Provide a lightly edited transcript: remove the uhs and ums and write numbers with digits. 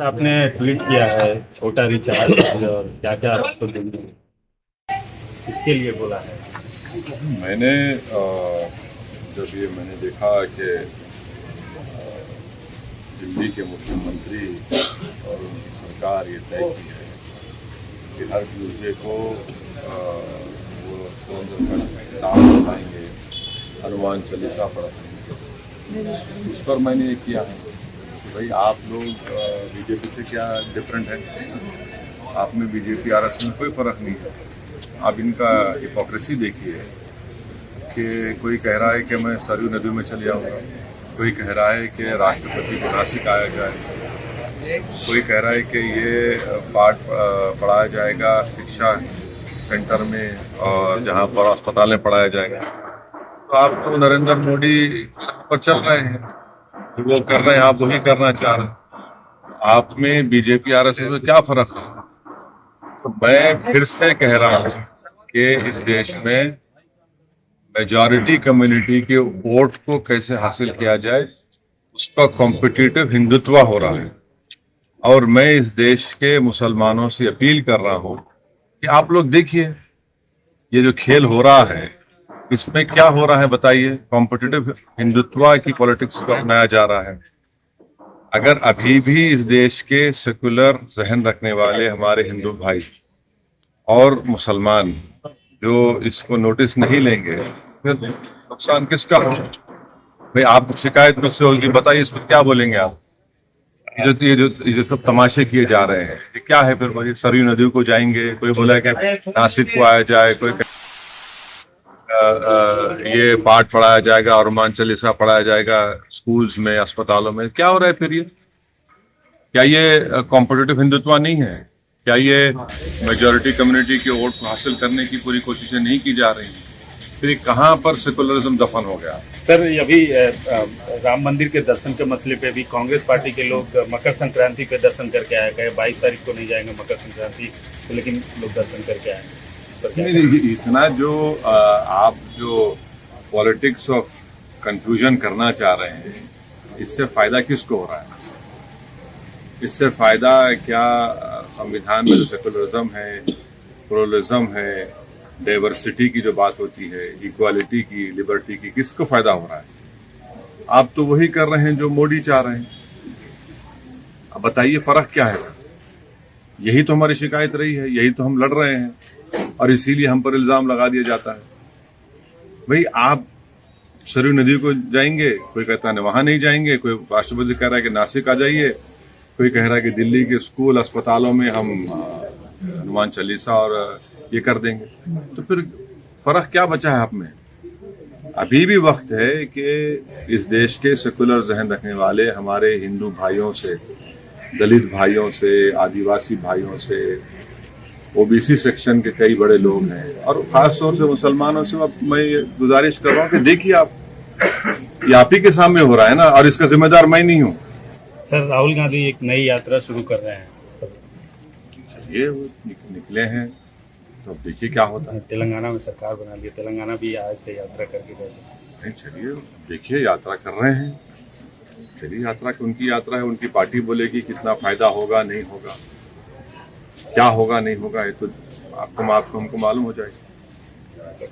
आपने ट्वीट किया है छोटा रिचार्ज और क्या क्या आपको देंगे, इसके लिए बोला है। मैंने जब ये मैंने देखा कि दिल्ली के मुख्यमंत्री और उनकी सरकार ये तय की है कि हर ट्यूसडे को वो फोन पर किताब पढ़ाएंगे, हनुमान चालीसा पढ़ाएंगे, उस पर मैंने ये किया है कि भाई आप लोग बीजेपी से क्या डिफरेंट है। आप में बीजेपी आरएसएस में कोई फर्क नहीं है। आप इनका हिपोक्रेसी देखिए कि कोई कह रहा है कि मैं सरयू नदी में चले जाऊंगा, कोई कह रहा है कि राष्ट्रपति को नासिक आया जाए, कोई कह रहा है कि ये पाठ पढ़ाया जाएगा शिक्षा सेंटर में और जहां पर अस्पताल में पढ़ाया जाएगा। तो आप तो नरेंद्र मोदी पर चल रहे हैं, वो कर रहे हैं, आप वही करना चाह रहे हैं। आप में बीजेपी आरएसएस में क्या फर्क है। तो मैं फिर से कह रहा हूं कि इस देश में मेजॉरिटी कम्युनिटी के वोट को कैसे हासिल किया जाए, उसका कॉम्पिटिटिव हिंदुत्व हो रहा है। और मैं इस देश के मुसलमानों से अपील कर रहा हूं कि आप लोग देखिए ये जो खेल हो रहा है इसमें क्या हो रहा है बताइए। कॉम्पिटिटिव हिंदुत्व की पॉलिटिक्स को अपनाया जा रहा है। अगर अभी भी इस देश के सेकुलर जहन रखने वाले हमारे हिंदू भाई और मुसलमान जो इसको नोटिस नहीं लेंगे, फिर नुकसान किसका हो। भाई आप शिकायत मुझसे होगी, बताइए इस पर क्या बोलेंगे आप। ये जो सब तमाशे किए जा रहे हैं ये क्या है। फिर वही सरयू नदी को जाएंगे, कोई बोला कि नासिक को आया जाए, कोई ये पाठ पढ़ाया जाएगा और हनुमान चालीसा पढ़ाया जाएगा स्कूल्स में अस्पतालों में। क्या हो रहा है फिर ये। क्या ये कॉम्पिटिटिव हिंदुत्व नहीं है। क्या ये मेजॉरिटी कम्युनिटी के वोट को हासिल करने की पूरी कोशिशें नहीं की जा रही। फिर कहाँ पर सेकुलरिज्म दफन हो गया। सर अभी राम मंदिर के दर्शन के मसले पे भी कांग्रेस पार्टी के लोग मकर संक्रांति पे दर्शन करके आए, कहे 22 तारीख को नहीं जाएंगे मकर संक्रांति तो, लेकिन लोग दर्शन करके आए। नहीं, इतना जो आप जो पॉलिटिक्स ऑफ कंफ्यूजन करना चाह रहे हैं, इससे फायदा किसको हो रहा है। इससे फायदा क्या संविधान में जो सेकुलरिज्म है, प्लुरलिज्म है, डाइवर्सिटी की जो बात होती है, इक्वालिटी की, लिबर्टी की, किसको फायदा हो रहा है। आप तो वही कर रहे हैं जो मोदी चाह रहे हैं। अब बताइए फर्क क्या है। यही तो हमारी शिकायत रही है, यही तो हम लड़ रहे हैं और इसीलिए हम पर इल्जाम लगा दिया जाता है। भाई आप सरयू नदी को जाएंगे, कोई कहता है वहां नहीं जाएंगे, कोई राष्ट्रपति कह रहा है कि नासिक आ जाइए, कोई कह रहा है कि दिल्ली के स्कूल अस्पतालों में हम हनुमान चालीसा और ये कर देंगे। तो फिर फर्क क्या बचा है आप में। अभी भी वक्त है कि इस देश के सेकुलर जहन रखने वाले हमारे हिंदू भाइयों से, दलित भाइयों से, आदिवासी भाइयों से, ओबीसी सेक्शन के कई बड़े लोग हैं और खास तौर से मुसलमानों से मैं ये गुजारिश कर रहा हूँ कि देखिए ये आप ही के सामने हो रहा है ना, और इसका जिम्मेदार मैं नहीं हूँ। सर राहुल गांधी एक नई यात्रा शुरू कर रहे हैं, ये निकले हैं तो अब देखिए क्या होता है। तेलंगाना में सरकार बना ली, तेलंगाना भी आज से यात्रा करके गए। नहीं चलिए देखिए, यात्रा कर रहे हैं, चलिए यात्रा की उनकी यात्रा है, उनकी पार्टी बोलेगी कितना फायदा होगा नहीं होगा, क्या होगा नहीं होगा, ये तो हमको मालूम हो जाएगा।